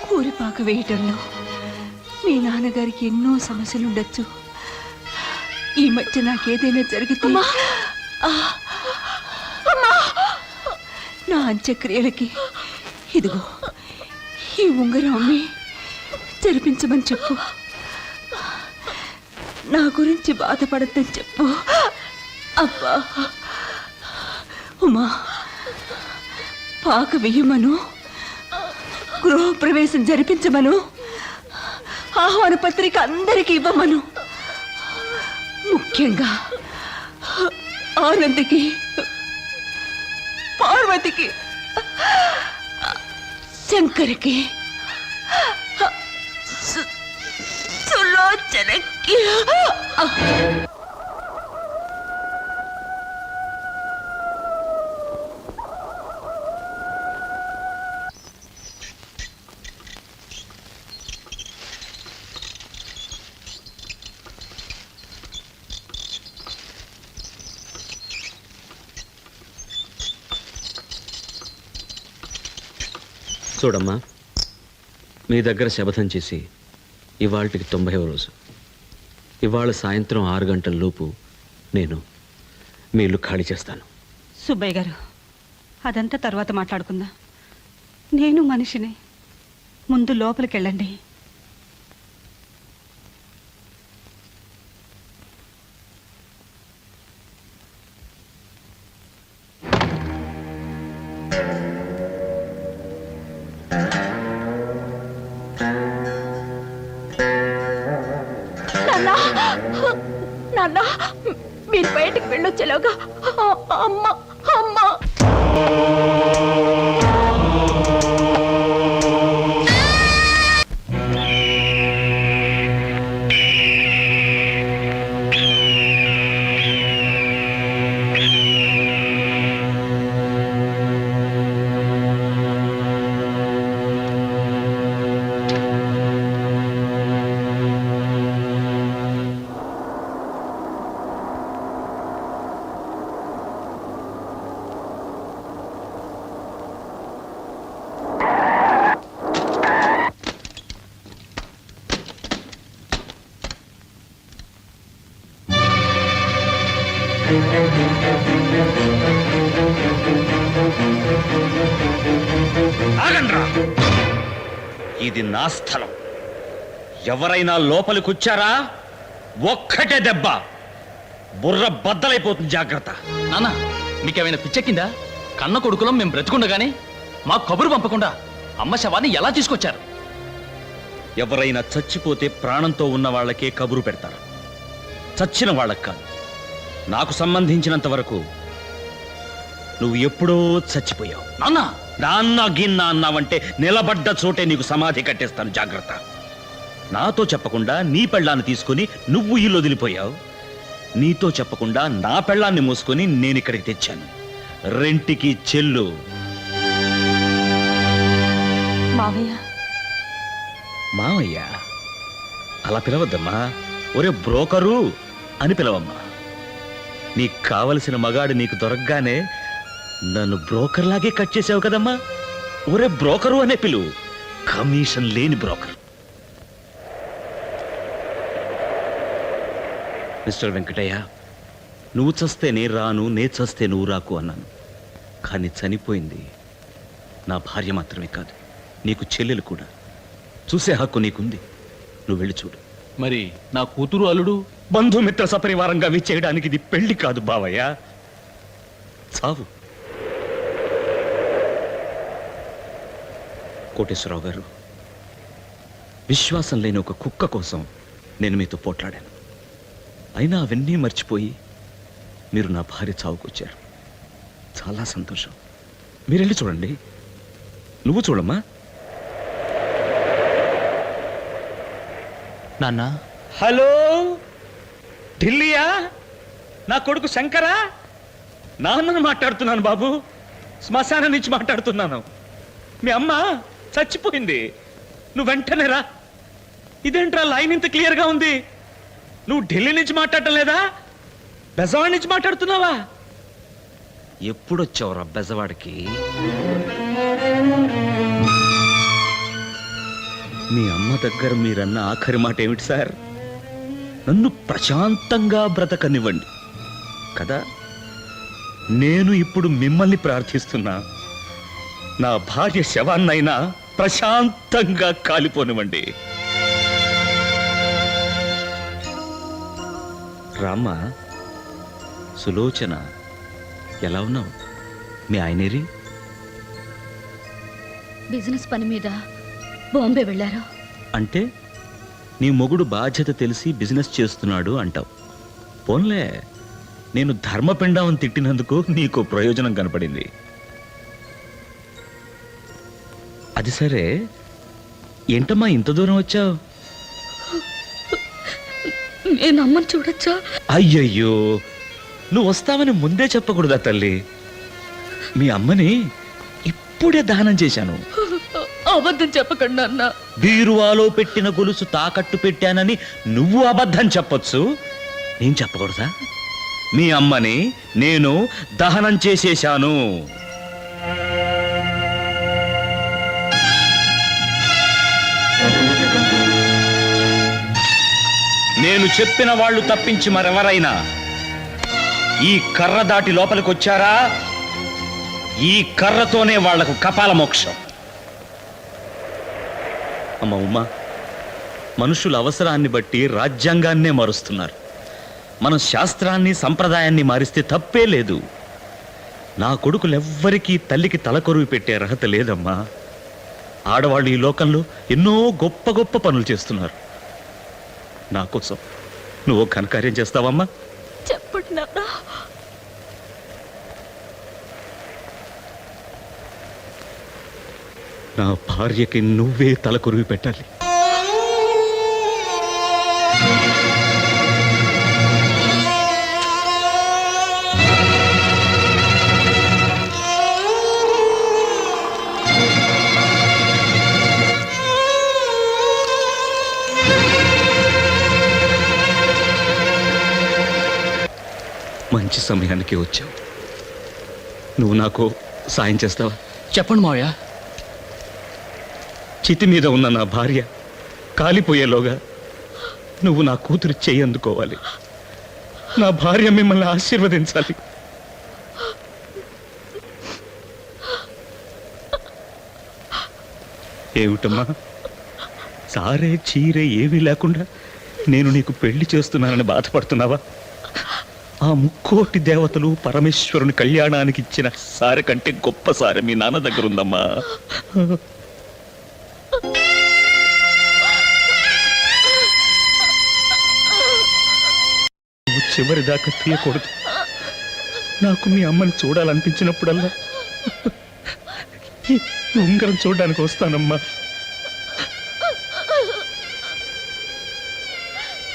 కూలిపాక వేయటంలో మీ నాన్నగారికి ఎన్నో సమస్యలుండొచ్చు. ఈ మధ్య నాకేదైనా జరిగితే నా అంత్యక్రియలకి ఇదిగో ఈ ఉంగరం అమ్మి జరిపించమని చెప్పు. నా గురించి బాధపడద్దని చెప్పు. అబ్బా ఉమా, పాక వెయ్యమను, గృహప్రవేశం జరిపించమను, ఆహ్వాన పత్రిక అందరికీ ఇవ్వమను. ముఖ్యంగా ఆనందకి, పార్వతికి, శంకర్కి, సులోచనకి. చూడమ్మా, మీ దగ్గర శపథం చేసి ఇవాళకి 90వ రోజు. ఇవాళ సాయంత్రం 6 గంటల లోపు నేను మీ ఇల్లు ఖాళీ చేస్తాను. సుబ్బయ్య గారు, అదంతా తర్వాత మాట్లాడుకుందాం. నేను మనిషిని, ముందు లోపలికి వెళ్ళండి. నాన్న, మీరు బయటికి వెళ్ళొచ్చేలాగా అమ్మ అమ్మ. ఇది నా స్థలం. ఎవరైనా లోపలికొచ్చారా ఒక్కటే దెబ్బ, బుర్ర బద్దలైపోతుంది. జాగ్రత్త. నాన్న, మీకేమైనా పిచ్చెక్కిందా? కన్న కొడుకులం మేము బ్రతుకుండగానే మాకు కబురు పంపకుండా అమ్మ శవాన్ని ఎలా తీసుకొచ్చారు? ఎవరైనా చచ్చిపోతే ప్రాణంతో ఉన్న వాళ్ళకే కబురు పెడతారు, చచ్చిన వాళ్ళకి కాదు. నాకు సంబంధించినంత వరకు నువ్వు ఎప్పుడో చచ్చిపోయావు. నాన్న, నాన్న గిన్న అన్నావంటే నిలబడ్డ చోటే నీకు సమాధి కట్టేస్తాను. జాగ్రత్త. నాతో చెప్పకుండా నీ పెళ్ళాన్ని తీసుకుని నువ్వు ఇల్లు వదిలిపోయావు. నీతో చెప్పకుండా నా పెళ్ళాన్ని మూసుకొని నేను ఇక్కడికి తెచ్చాను. రెంటికి చెల్లు. మావయ్య. మావయ్య అలా పిలవద్దమ్మా. ఒరే బ్రోకరు అని పిలవమ్మా. నీకు కావలసిన మగాడు నీకు దొరకగానే నన్ను బ్రోకర్ లాగే కట్ చేసావు కదమ్మా. ఒరే బ్రోకరు అనే పిలువు, కమిషన్ లేని బ్రోకర్. మిస్టర్ వెంకటయ్య, నువ్వు చస్తే నే రాను, నే చస్తే నువ్వు రాకు అన్నాను. కానీ చనిపోయింది నా భార్య మాత్రమే కాదు, నీకు చెల్లెలు కూడా. చూసే హక్కు నీకుంది. నువ్వు వెళ్ళి చూడు. మరి నా కూతురు అల్లుడు బంధుమిత్ర సపరివారంగా విచ్చేయడానికి ఇది పెళ్లి కాదు బావయ్య, చావు. కోటేశ్వరరావు గారు, విశ్వాసం లేని ఒక కుక్క కోసం నేను మీతో పోట్లాడాను. అయినా అవన్నీ మర్చిపోయి మీరు నా భార్య చావుకొచ్చారు. చాలా సంతోషం. మీరు వెళ్ళి చూడండి. నువ్వు చూడమ్మా. నాన్న, హలో, ఢిల్లీయా? నా కొడుకు శంకరా? నాన్నను మాట్లాడుతున్నాను బాబు. శ్మశానం నుంచి మాట్లాడుతున్నాను. మీ అమ్మ చచ్చిపోయింది. నువ్వు వెంటనే రా. ఇదేంట్రా లైన్ ఇంత క్లియర్గా ఉంది? నువ్వు ఢిల్లీ నుంచి మాట్లాడటం లేదా? బెజవాడ నుంచి మాట్లాడుతున్నావా? ఎప్పుడొచ్చావురా బెజవాడికి? మీ అమ్మ దగ్గర మీరన్న ఆఖరి మాట ఏమిటి సార్? నన్ను ప్రశాంతంగా బ్రతకనివ్వండి కదా. నేను ఇప్పుడు మిమ్మల్ని ప్రార్థిస్తున్నా, నా భార్య శవాన్నైనా ప్రశాంతంగా కాలిపోనివ్వండి. రామ్మ, సులోచన, ఎలా ఉన్నావు? మీ ఆయనేరి? బిజినెస్ పని మీద బాంబే వెళ్ళారు. అంటే నీ మొగుడు బాధ్యత తెలిసి బిజినెస్ చేస్తున్నాడు అంటావు. పోన్లే, నేను ధర్మపిండాన్ని తిట్టినందుకు నీకు ప్రయోజనం కనపడింది. అది సరే, ఏంటమ్మా ఇంత దూరం వచ్చావు? నేను అమ్మని చూడొచ్చా? అయ్యయ్యో, నువ్వు వస్తావని ముందే చెప్పకూడదా తల్లి? మీ అమ్మని ఇప్పుడే దానం చేశాను. అబద్ధం చెప్పకండి అన్న. బీరువాలో పెట్టిన గొలుసు తాకట్టు పెట్టానని నువ్వు అబద్ధం చెప్పొచ్చు, నేను చెప్పకూడదా? మీ అమ్మని నేను దహనం చేసేశాను. నేను చెప్పిన వాళ్ళు తప్పించి మరెవరైనా ఈ కర్ర దాటి లోపలికి వచ్చారా, ఈ కర్రతోనే వాళ్లకు కపాల మోక్షం. అమ్మ ఉమ్మా, మనుషుల అవసరాన్ని బట్టి రాజ్యాంగాన్నే మారుస్తున్నారు. మనం శాస్త్రాన్ని సంప్రదాయాన్ని మారిస్తే తప్పే లేదు. నా కొడుకులెవ్వరికీ తల్లికి తలకొరువు పెట్టే అర్హత లేదమ్మా. ఆడవాళ్ళు ఈ లోకంలో ఎన్నో గొప్ప గొప్ప పనులు చేస్తున్నారు. నా కోసం నువ్వు ఘనకార్యం చేస్తావమ్మా? చెప్పండి నాన్న. నా భార్యకి నువ్వే తలకొరువు పెట్టాలి. మంచి సమయానికి వచ్చావు. నువ్వు నాకు సాయం చేస్తావా? చెప్పండి మావయ్య. చితి మీద ఉన్న నా భార్య కాలిపోయేలోగా నువ్వు నా కూతురు చెయ్యి అందుకోవాలి. నా భార్య మిమ్మల్ని ఆశీర్వదించాలి. ఏమిటమ్మా, సారే చీరే ఏమీ లేకుండా నేను నీకు పెళ్లి చేస్తున్నానని బాధపడుతున్నావా? ఆ ముక్కోటి దేవతలు పరమేశ్వరుని కళ్యాణానికి ఇచ్చిన సారె కంటే గొప్ప సారె మీ నాన్న దగ్గర ఉందమ్మా. చివరి దాకా తీయకూడదు. నాకు మీ అమ్మని చూడాలనిపించినప్పుడల్లా ఈ ఉంగరం చూడడానికి వస్తానమ్మా.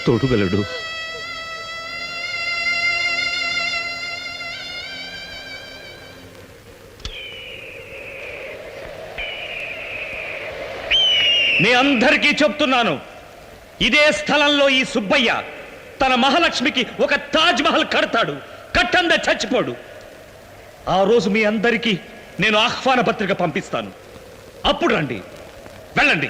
తోడుగలడు. మీ అందరికీ చెప్తున్నాను, ఇదే స్థలంలో ఈ సుబ్బయ్య తన మహాలక్ష్మికి ఒక తాజ్ మహల్ కడతాడు. కట్టందే చచ్చిపోడు. ఆ రోజు మీ అందరికీ నేను ఆహ్వాన పత్రిక పంపిస్తాను. అప్పుడు రండి. వెళ్ళండి.